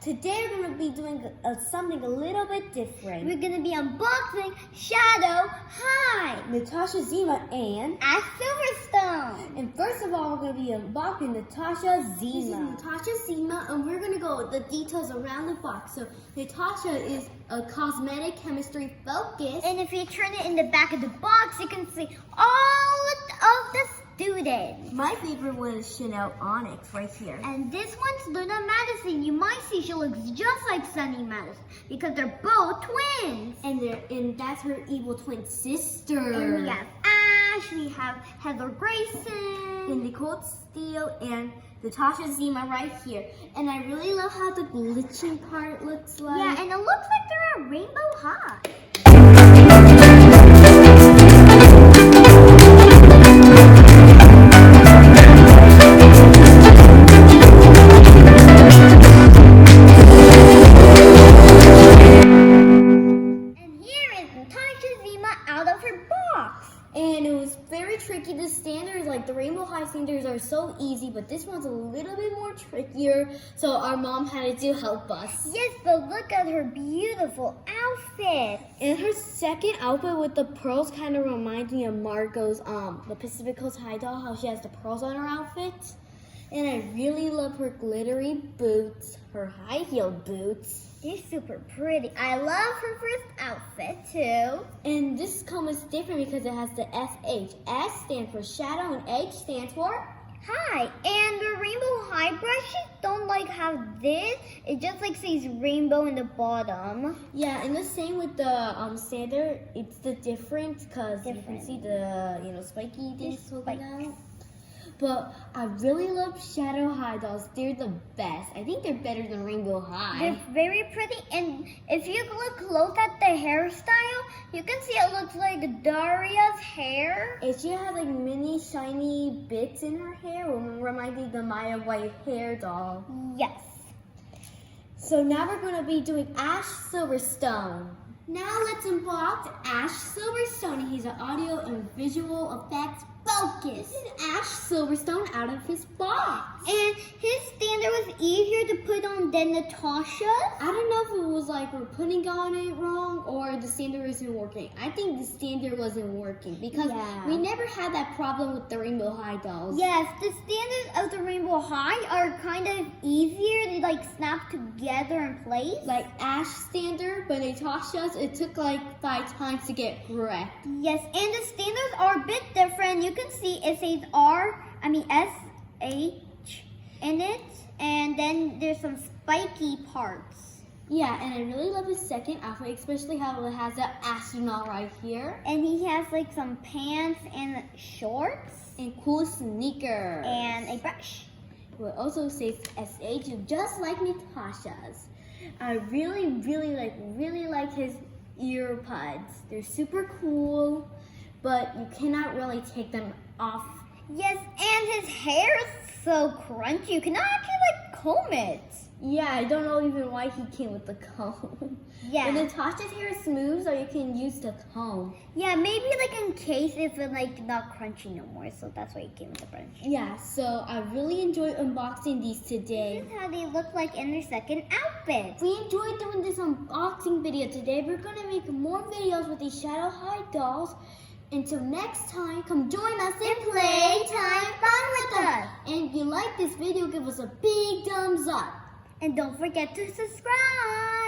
Today we're going to be doing something a little bit different. We're going to be unboxing Shadow High, Natasha, Zima, and Ash Silverstone. And first of all, we're going to be unboxing Natasha, Zima. This is Natasha, Zima, and we're going to go with the details around the box. So Natasha is a cosmetic chemistry focus. And if you turn it in the back of the box, you can see all of the students. My favorite one is Chanel Onyx right here. And this one's Luna Madison. You might see she looks just like Sunny Madison because they're both twins. And that's her evil twin sister. And we have Ash, we have Heather Grayson, and Nicole Steele, and Natasha Zima right here. And I really love how the glitching part looks like. Yeah, and it looks like they're at Rainbow High. And it was very tricky. The standards, like the Rainbow High standards, are so easy, but this one's a little bit more trickier. So our mom had to help us. Yes, but look at her beautiful outfit. And her second outfit with the pearls kind of reminds me of Margot's, the Pacific Coast High doll, how she has the pearls on her outfit. And I really love her glittery boots, her high heel boots. They're super pretty. I love her first outfit too. And this comb is different because it has the SH. S stands for shadow and H stands for high. And the Rainbow High brushes don't like have this. It just like says rainbow in the bottom. Yeah, and the same with the standard. It's the difference because you can see the spiky discs poking out. But I really love Shadow High dolls. They're the best. I think they're better than Rainbow High. They're very pretty. And if you look close at the hairstyle, you can see it looks like Daria's hair. And she has like mini shiny bits in her hair, reminding the Maya White hair doll. Yes. So now we're going to be doing Ash Silverstone. Now let's unbox Ash Silverstone. He's an audio and visual effects focus. This is Ash Silverstone out of his box. And his standard was easier to put on than Natasha's. I don't know if it was like we're putting on it wrong or the standard isn't working. I think the standard wasn't working because we never had that problem with the Rainbow High dolls. Yes, the standards of the Rainbow High are kind of easier to like snap together in place. Like Ash standard, but Natasha's, it took like 5 times to get correct. Yes, and the standards are a bit different. You can see it says S-H in it, and then there's some spiky parts. Yeah, and I really love his second outfit, especially how it has the astronaut right here. And he has like some pants and shorts. And cool sneakers. And a brush. It also says SH, just like Natasha's. I really like his ear pods. They're super cool, but you cannot really take them off. Yes, and his hair is so crunchy. You cannot actually like comb it. Yeah, I don't know even why he came with the comb. Yeah. But Natasha's hair is smooth, so you can use the comb. Yeah, maybe like in case if it's like not crunchy no more, so that's why he came with the brush. Yeah, so I really enjoyed unboxing these today. This is how they look like in their second outfit. We enjoyed doing this unboxing video today. We're gonna make more videos with these Shadow High dolls. Until next time, come join us and playtime fun with us. And if you like this video, give us a big thumbs up. And don't forget to subscribe.